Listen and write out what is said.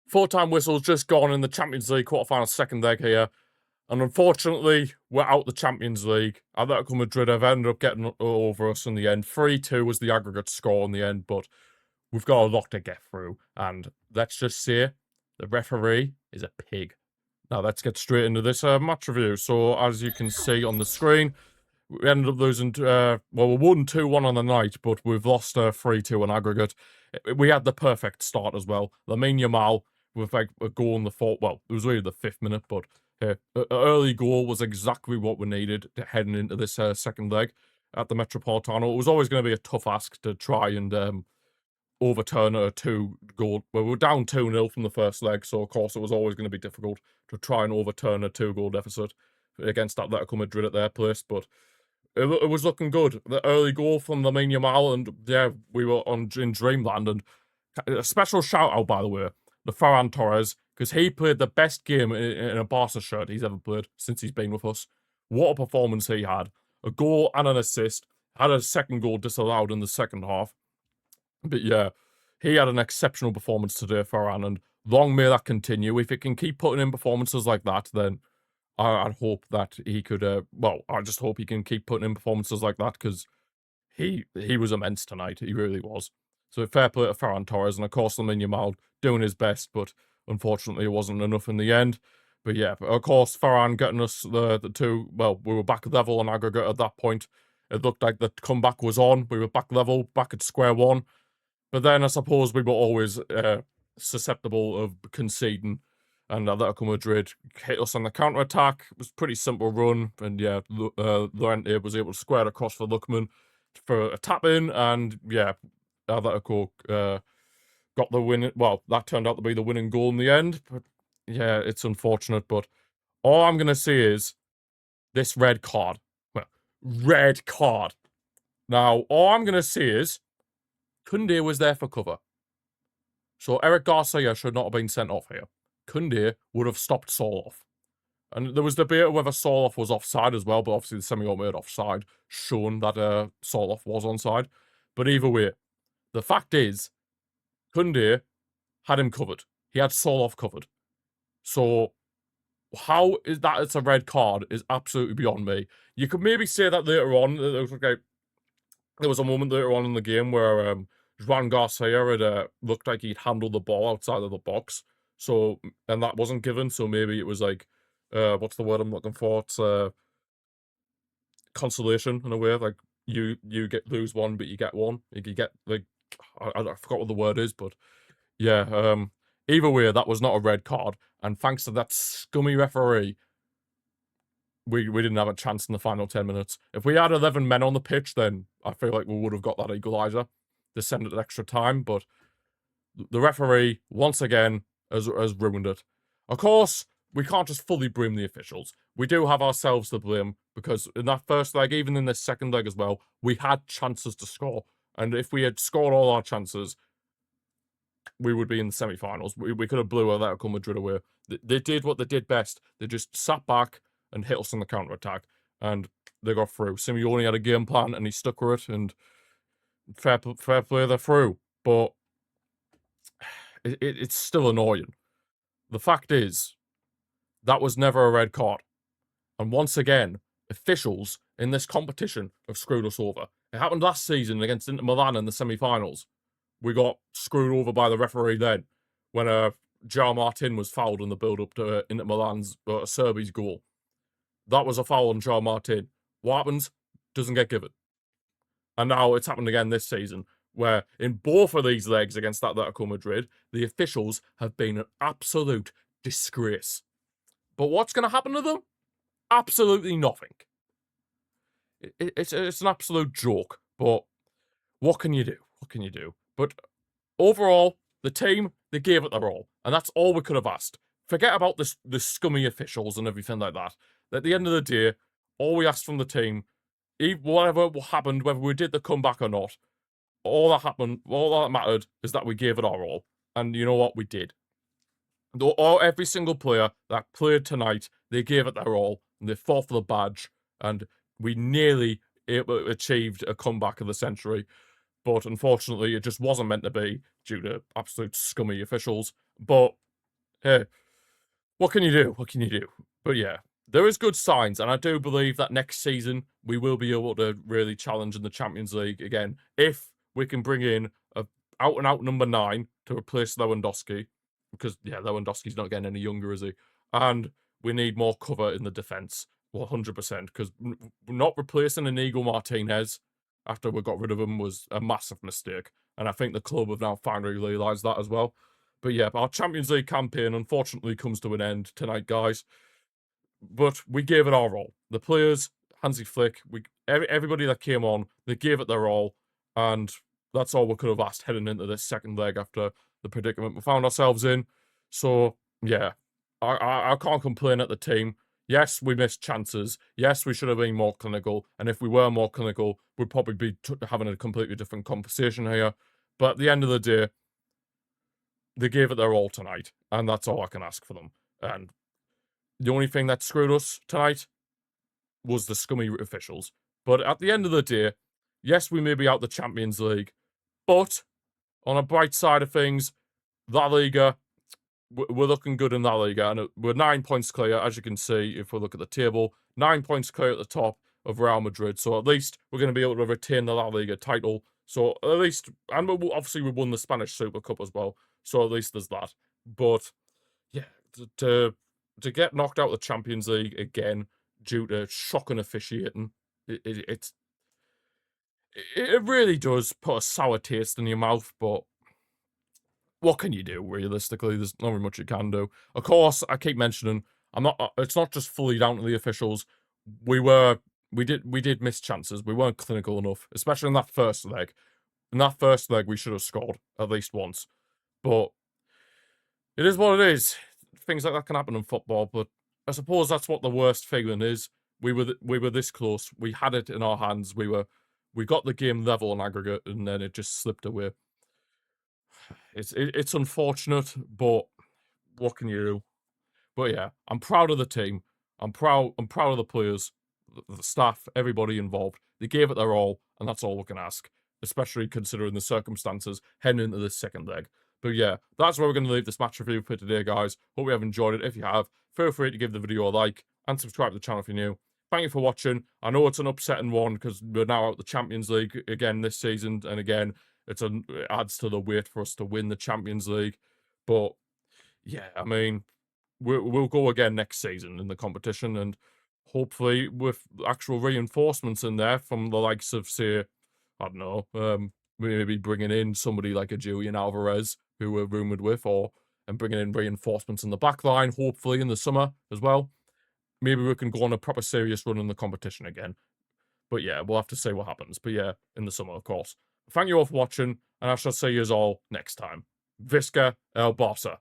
Full-time whistle's just gone in the Champions League quarterfinal second leg here. And unfortunately, we're out the Champions League. Atletico Madrid have ended up getting over us in the end. 3-2 was the aggregate score in the end, but we've got a lot to get through. And let's just say the referee is a pig. Now, let's get straight into this match review. So, as you can see on the screen, we ended up losing, well, we won 2-1 on the night, but we've lost 3-2 in aggregate. We had the perfect start as well. Lamine Yamal with like a goal in the fourth, well, it was really the 5th minute, but an early goal was exactly what we needed heading into this second leg at the Metropolitano. It was always going to be a tough ask to try and overturn a 2-goal. Well, we were down 2-0 from the first leg, so of course it was always going to be difficult to try and overturn a 2-goal deficit against Atletico Madrid at their place, but it was looking good. The early goal from Lamine Yamal, and yeah, we were in dreamland. And a special shout out, by the way, to Ferran Torres, because he played the best game in a Barca shirt he's ever played since he's been with us. What a performance he had. A goal and an assist. Had a second goal disallowed in the second half. But yeah, he had an exceptional performance today, Ferran, and long may that continue. If it can keep putting in performances like that, then I'd hope that he could, well, I just hope he can keep putting in performances like that, because he was immense tonight. He really was. So fair play to Ferran Torres, and of course Lamine Yamal doing his best, but unfortunately it wasn't enough in the end. But yeah, of course Ferran getting us the two, well, we were back level on aggregate at that point. It looked like the comeback was on. We were back level, back at square one. But then I suppose we were always susceptible of conceding, and Atletico Madrid hit us on the counter-attack. It was a pretty simple run, and yeah, Llorente was able to square it across for Lookman for a tap-in, and yeah, Atletico got the win. Well, that turned out to be the winning goal in the end, but yeah, it's unfortunate. But all I'm going to say is this red card. Well, red card. Now, all I'm going to say is Koundé was there for cover. So Eric Garcia should not have been sent off here. Koundé would have stopped Soloff. And there was debate whether Soloff was offside as well, but obviously the semi-automated offside shown that Soloff was onside. But either way, the fact is, Koundé had him covered. He had Soloff covered. So how is that it's a red card is absolutely beyond me. You could maybe say that later on. There was a moment later on in the game where Juan Garcia had looked like he'd handled the ball outside of the box. So, and that wasn't given. So maybe it was like, what's the word I'm looking for? It's consolation in a way. Like you lose one, but you get one. You get like I forgot what the word is, but yeah. Either way, that was not a red card, and thanks to that scummy referee, we didn't have a chance in the final 10 minutes. If we had 11 men on the pitch, then I feel like we would have got that equaliser to send it extra time, but the referee, once again, has ruined it. Of course, we can't just fully blame the officials. We do have ourselves to blame, because in that first leg, even in this second leg as well, we had chances to score. And if we had scored all our chances, we would be in the semi-finals. We could have blew Atletico Madrid away. They did what they did best. They just sat back and hit us on the counter-attack, and they got through. Simeone had a game plan, and he stuck with it, and fair play, they're through. But it's still annoying. The fact is, that was never a red card. And once again, officials in this competition have screwed us over. It happened last season against Inter Milan in the semi-finals. We got screwed over by the referee then, when João Martin was fouled in the build-up to Inter Milan's Serbi's goal. That was a foul on João Martin. What happens? Doesn't get given. And now it's happened again this season, where in both of these legs against Atletico Madrid, the officials have been an absolute disgrace. But what's going to happen to them? Absolutely nothing. It's an absolute joke, but what can you do? What can you do? But overall, the team, they gave it their all, and that's all we could have asked. Forget about the scummy officials and everything like that. At the end of the day, all we asked from the team, whatever happened, whether we did the comeback or not, all that mattered is that we gave it our all. And you know what? We did. Every single player that played tonight, they gave it their all, and they fought for the badge, and we nearly achieved a comeback of the century. But unfortunately, it just wasn't meant to be due to absolute scummy officials. But Hey, what can you do? What can you do? But yeah, there is good signs, and I do believe that next season we will be able to really challenge in the Champions League again if we can bring in a out and out number 9 to replace Lewandowski, because yeah, Lewandowski's not getting any younger, is he? And we need more cover in the defense, 100%, because not replacing Inigo Martinez after we got rid of him was a massive mistake, and I think the club have now finally realised that as well. But yeah, our Champions League campaign unfortunately comes to an end tonight, guys. But we gave it our all. The players, Hansi Flick, everybody that came on, they gave it their all, and that's all we could have asked heading into this second leg after the predicament we found ourselves in. So yeah, I can't complain at the team. Yes, we missed chances. Yes, we should have been more clinical. And if we were more clinical, we'd probably be having a completely different conversation here. But at the end of the day, they gave it their all tonight, and that's all I can ask for them. And the only thing that screwed us tonight was the scummy officials. But at the end of the day, yes, we may be out the Champions League, but on a bright side of things, La Liga, we're looking good in La Liga, and we're 9 points clear, as you can see if we look at the table. 9 points clear at the top of Real Madrid, so at least we're going to be able to retain the La Liga title. So at least, and obviously we won the Spanish Super Cup as well, so at least there's that. But yeah, to get knocked out of the Champions League again due to shocking officiating, it it really does put a sour taste in your mouth. But what can you do realistically? There's not very much you can do. Of course, I keep mentioning I'm not. It's not just fully down to the officials. We were we did miss chances. We weren't clinical enough, especially in that first leg. In that first leg, we should have scored at least once. But it is what it is. Things like that can happen in football, but I suppose that's what the worst feeling is. We were this close. We had it in our hands. We got the game level on aggregate, and then it just slipped away. It's unfortunate, but what can you do? But yeah, I'm proud of the team. I'm proud of the players, the staff, everybody involved. They gave it their all, and that's all we can ask, especially considering the circumstances heading into this second leg. But yeah, that's where we're going to leave this match review for today, guys. Hope you have enjoyed it. If you have, feel free to give the video a like and subscribe to the channel if you're new. Thank you for watching. I know it's an upsetting one because we're now out the Champions League again this season, and again, it adds to the weight for us to win the Champions League. But yeah, I mean, we'll go again next season in the competition, and hopefully with actual reinforcements in there from the likes of, say, I don't know, maybe bringing in somebody like a Julian Alvarez, who we're rumoured with, and bringing in reinforcements in the back line, hopefully in the summer as well. Maybe we can go on a proper serious run in the competition again. But yeah, we'll have to see what happens. But yeah, in the summer, of course. Thank you all for watching, and I shall see you all next time. Visca El Barça.